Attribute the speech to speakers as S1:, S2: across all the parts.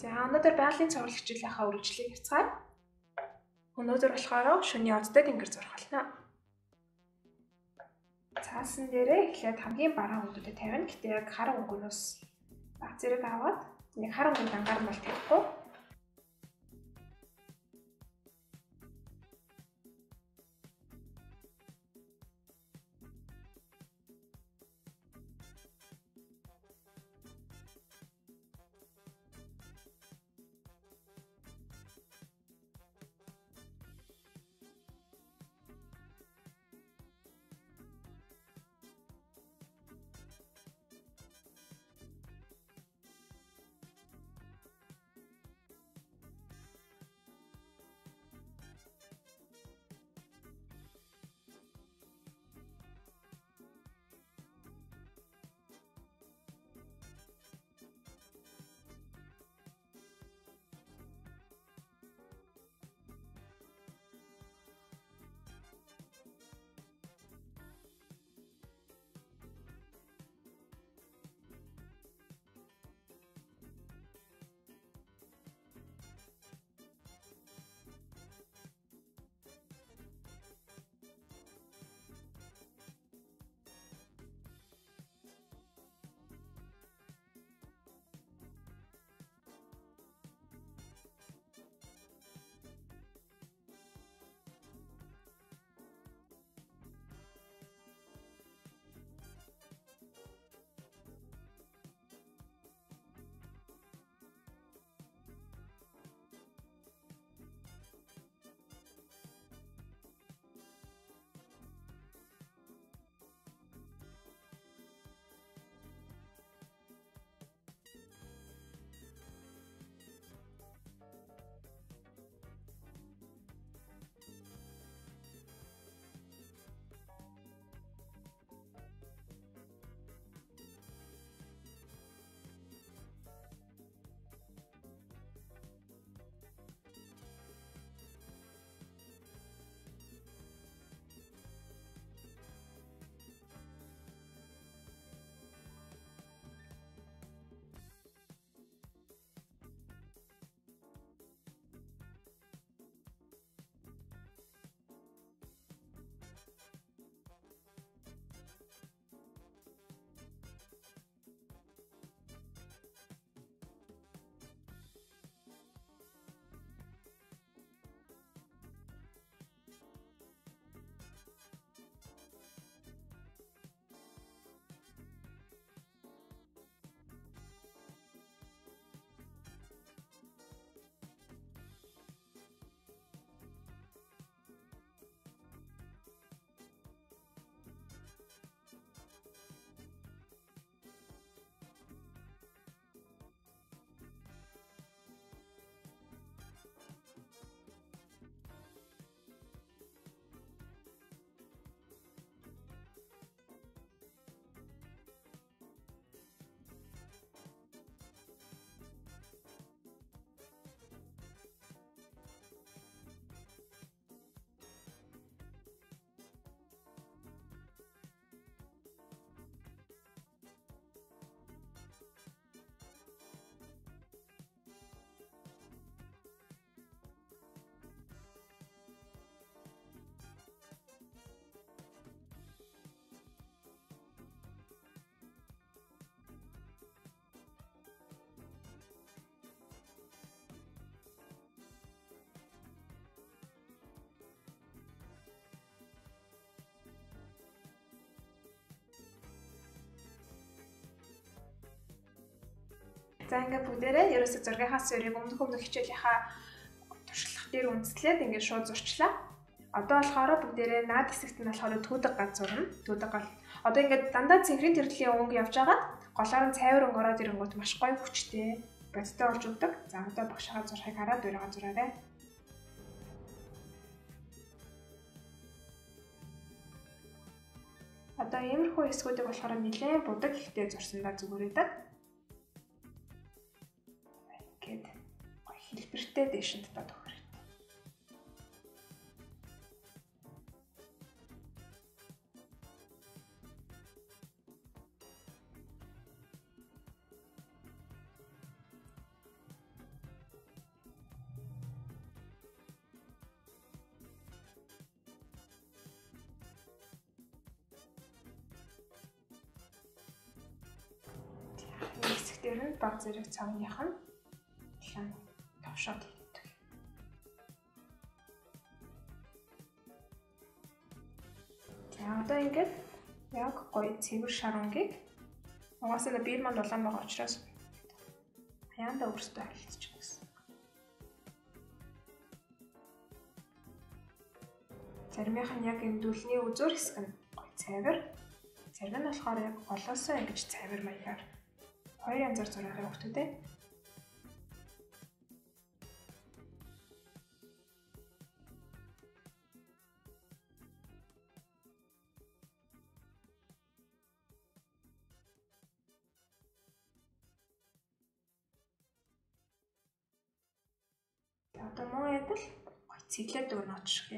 S1: За өнөөдөр байгалийн цуврал хичээлийнхаа үргэлжлэлийг ярьцгаая. Өнөөдөр болохоор шөнийн одтой тэнгэр зурх болно. Цаасан дээрээ эхлээд хамгийн бага өнгөдөд тавина. Гэтэ яг хар өнгөнөөс баг зэрэг аваад нэг хар өнгөнд анхаарал тавихгүй. За ингээд бүгдээрээ ерөөсө зургийнхаас өрийг өмнөх хичээлийнхаа туршлага дээр үндэслээд ингээд шууд зурчлаа. Одоо болохоор бүгдээрээ наад хэсэгт нь болохоор түүдэг ганц зурна. Түүдэг гол. Одоо ингээд дандаа цэнхрийн төрлийн өнгө явж байгаа. Голоор нь цайвар өнгө ороод ирэнгүүт маш гоё хүчтэй бодтой болж өгдөг. За одоо багшаа зурхыг хараад өрөөгөө зураарай. Одоо иймэрхүү хэсгүүдийг болохоор нэлээд будаг ихтэй зурсандаа зүгээр байдаг. Гэт хэлбэртэй дэшинд дод өгөх хэрэгтэй. дээр нь баг зэрэг цавных нь лам тавшаад хийдэг. За одоо ингээд яг гоё цэвэр шарангийг угаасаа биер манд улаан байгаа учраас хаяанда өөртөө харилцаж байна. Заримийнх нь яг энэ дүлний үзүүр хэсэг нь гоё цайвар. Зарим нь болохоор яг голоосоо ингэж цайвар маягаар хоёр янзаар зураагаа өгтөдөө. Одоо муу ядал гоё цэглээд өгнө шиг.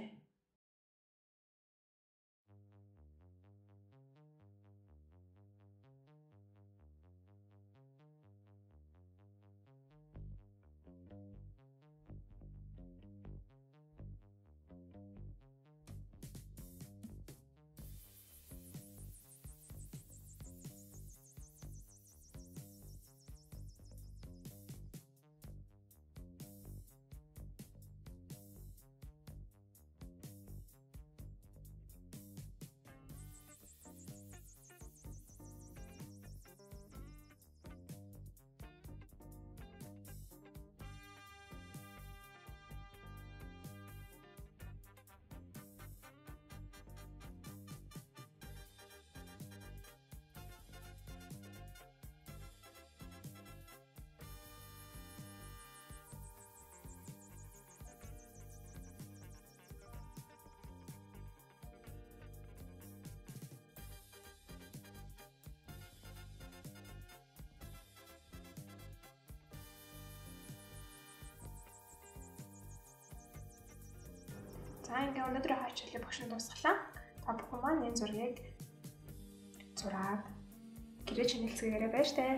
S1: За ингээ өнөөдөр хаачлаа багшин дуусглаа. Та бүхэн маань энэ зургийг зураад гэрээ чанилцгээрээ байж таа.